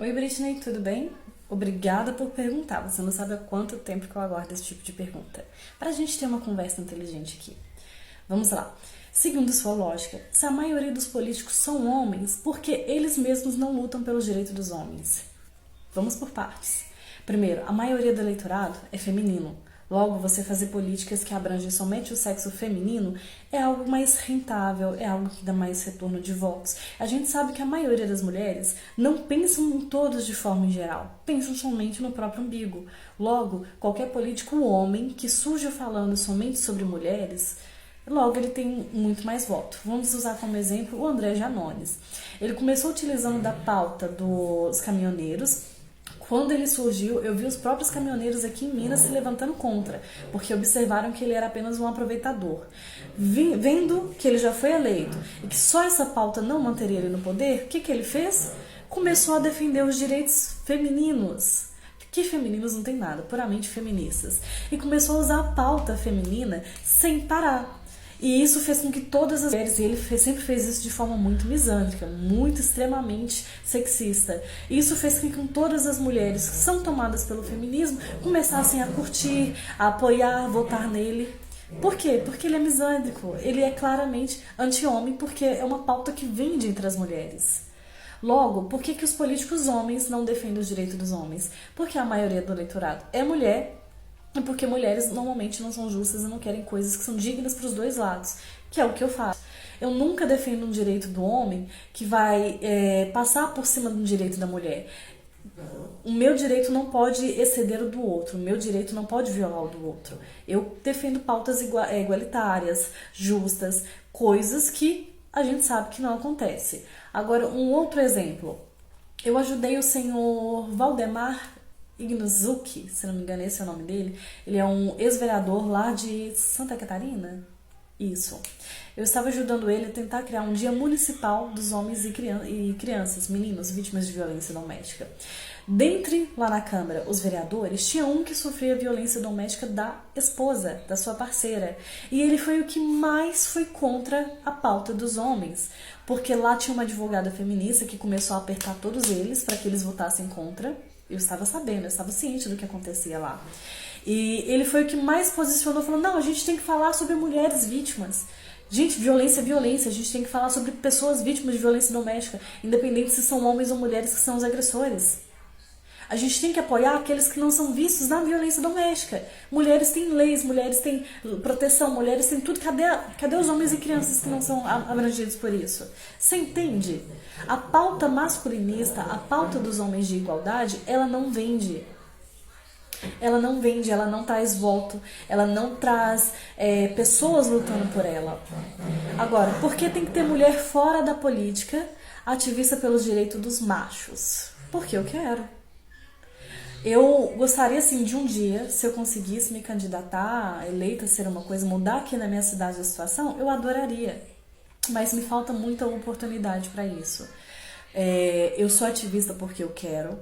Oi, Britney, tudo bem? Obrigada por perguntar. Você não sabe há quanto tempo que eu aguardo esse tipo de pergunta. Para a gente ter uma conversa inteligente aqui. Vamos lá. Segundo sua lógica, se a maioria dos políticos são homens, por que eles mesmos não lutam pelos direitos dos homens? Vamos por partes. Primeiro, a maioria do eleitorado é feminino. Logo, você fazer políticas que abrangem somente o sexo feminino é algo mais rentável, é algo que dá mais retorno de votos. A gente sabe que a maioria das mulheres não pensam em todos de forma em geral, pensam somente no próprio umbigo. Logo, qualquer político homem que surja falando somente sobre mulheres, logo ele tem muito mais voto. Vamos usar como exemplo o André Janones. Ele começou utilizando da pauta dos caminhoneiros. Quando ele surgiu, eu vi os próprios caminhoneiros aqui em Minas se levantando contra, porque observaram que ele era apenas um aproveitador. Vendo que ele já foi eleito e que só essa pauta não manteria ele no poder, o que ele fez? Começou a defender os direitos femininos. Que femininos não tem nada, puramente feministas. E começou a usar a pauta feminina sem parar. E isso fez com que todas as mulheres, e ele sempre fez isso de forma muito misândrica, muito extremamente sexista. E isso fez com que todas as mulheres que são tomadas pelo feminismo começassem a curtir, a apoiar, votar nele. Por quê? Porque ele é misândrico, ele é claramente anti-homem, porque é uma pauta que vende entre as mulheres. Logo, por que os políticos homens não defendem os direitos dos homens? Porque a maioria do eleitorado é mulher e porque mulheres normalmente não são justas e não querem coisas que são dignas para os dois lados, que é o que eu faço. Eu nunca defendo um direito do homem que vai passar por cima do direito da mulher. O meu direito não pode exceder o do outro, o meu direito não pode violar o do outro. Eu defendo pautas igualitárias, justas, coisas que a gente sabe que não acontece. Agora, um outro exemplo. Eu ajudei o senhor Valdemar Ignozuki, se não me engano esse é o nome dele. Ele é um ex-vereador lá de Santa Catarina. Isso. Eu estava ajudando ele a tentar criar um dia municipal dos homens e crianças, meninos vítimas de violência doméstica. Dentre lá na Câmara os vereadores, tinha um que sofria violência doméstica da esposa, da sua parceira. E ele foi o que mais foi contra a pauta dos homens, porque lá tinha uma advogada feminista que começou a apertar todos eles para que eles votassem contra. Eu estava sabendo, eu estava ciente do que acontecia lá. E ele foi o que mais posicionou, falou, não, a gente tem que falar sobre mulheres vítimas. Gente, violência é violência, a gente tem que falar sobre pessoas vítimas de violência doméstica, independente se são homens ou mulheres que são os agressores. A gente tem que apoiar aqueles que não são vistos na violência doméstica. Mulheres têm leis, mulheres têm proteção, mulheres têm tudo. Cadê os homens e crianças que não são abrangidos por isso? Você entende? A pauta masculinista, a pauta dos homens de igualdade, ela não vende. Ela não vende, ela não traz voto, ela não traz pessoas lutando por ela. Agora, por que tem que ter mulher fora da política, ativista pelos direitos dos machos? Porque eu quero. Eu gostaria, assim, de um dia, se eu conseguisse me candidatar, eleita ser uma coisa, mudar aqui na minha cidade a situação, eu adoraria. Mas me falta muita oportunidade para isso. Eu sou ativista porque eu quero.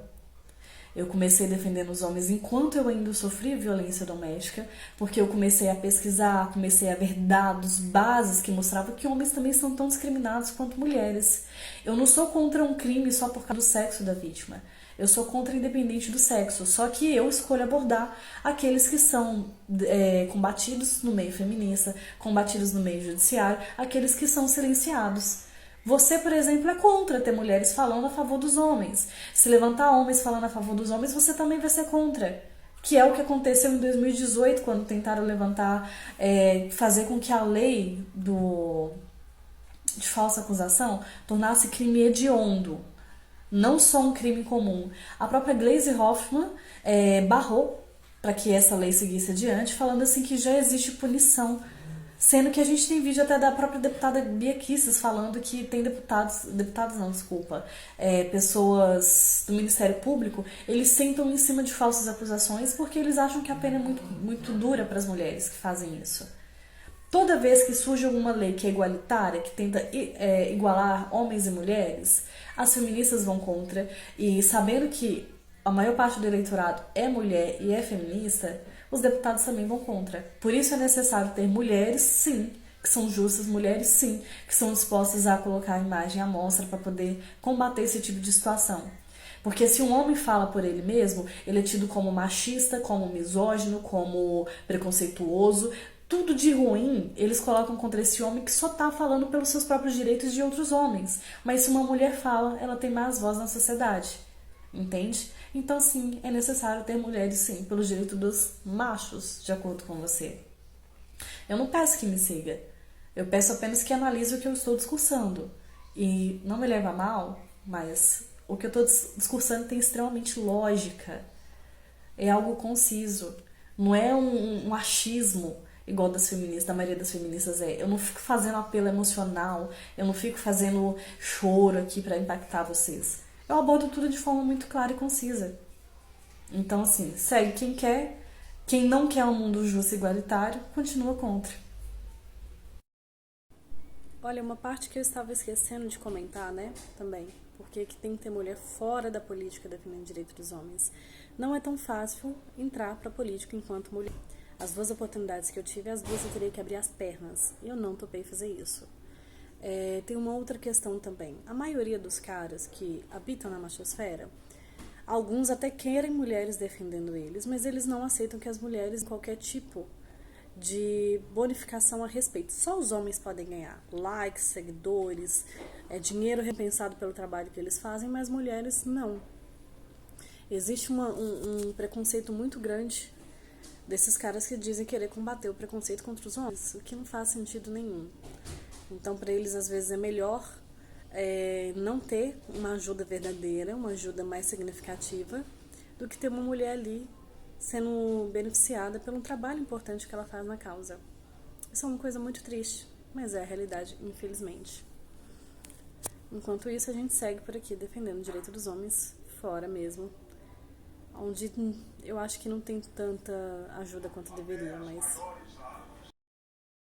Eu comecei defendendo os homens enquanto eu ainda sofria violência doméstica, porque eu comecei a pesquisar, comecei a ver dados, bases que mostravam que homens também são tão discriminados quanto mulheres. Eu não sou contra um crime só por causa do sexo da vítima. Eu sou contra independente do sexo, só que eu escolho abordar aqueles que são combatidos no meio feminista, combatidos no meio judiciário, aqueles que são silenciados. Você, por exemplo, é contra ter mulheres falando a favor dos homens. Se levantar homens falando a favor dos homens, você também vai ser contra. Que é o que aconteceu em 2018, quando tentaram levantar, fazer com que a lei de falsa acusação tornasse crime hediondo. Não só um crime comum. A própria Gleisi Hoffmann barrou para que essa lei seguisse adiante, falando assim que já existe punição. Sendo que a gente tem vídeo até da própria deputada Bia Kicis falando que tem deputados não, desculpa, pessoas do Ministério Público, eles sentam em cima de falsas acusações porque eles acham que a pena é muito, muito dura para as mulheres que fazem isso. Toda vez que surge alguma lei que é igualitária, que tenta igualar homens e mulheres, as feministas vão contra, e sabendo que a maior parte do eleitorado é mulher e é feminista, os deputados também vão contra. Por isso é necessário ter mulheres, sim, que são justas, mulheres, sim, que são dispostas a colocar a imagem à mostra para poder combater esse tipo de situação. Porque se um homem fala por ele mesmo, ele é tido como machista, como misógino, como preconceituoso. Tudo de ruim eles colocam contra esse homem que só tá falando pelos seus próprios direitos de outros homens. Mas se uma mulher fala, ela tem mais voz na sociedade. Entende? Então, sim, é necessário ter mulheres, sim, pelos direitos dos machos, de acordo com você. Eu não peço que me siga. Eu peço apenas que analise o que eu estou discursando. E não me leva a mal, mas o que eu estou discursando tem extremamente lógica. É algo conciso. Não é um achismo igual das feministas, da maioria das feministas é. Eu não fico fazendo apelo emocional, eu não fico fazendo choro aqui para impactar vocês. Eu abordo tudo de forma muito clara e concisa. Então, assim, segue quem quer. Quem não quer um mundo justo e igualitário, continua contra. Olha, uma parte que eu estava esquecendo de comentar, né, também, porque que tem que ter mulher fora da política defendendo o direito dos homens. Não é tão fácil entrar para a política enquanto mulher. As duas oportunidades que eu tive, as duas eu teria que abrir as pernas. E eu não topei fazer isso. Tem uma outra questão também. A maioria dos caras que habitam na machosfera, alguns até querem mulheres defendendo eles, mas eles não aceitam que as mulheres, qualquer tipo de bonificação a respeito. Só os homens podem ganhar likes, seguidores, dinheiro repensado pelo trabalho que eles fazem, mas mulheres não. Existe um preconceito muito grande desses caras que dizem querer combater o preconceito contra os homens, o que não faz sentido nenhum. Então, para eles, às vezes, é melhor não ter uma ajuda verdadeira, uma ajuda mais significativa, do que ter uma mulher ali sendo beneficiada pelo trabalho importante que ela faz na causa. Isso é uma coisa muito triste, mas é a realidade, infelizmente. Enquanto isso, a gente segue por aqui defendendo o direito dos homens fora mesmo, onde eu acho que não tem tanta ajuda quanto deveria, mas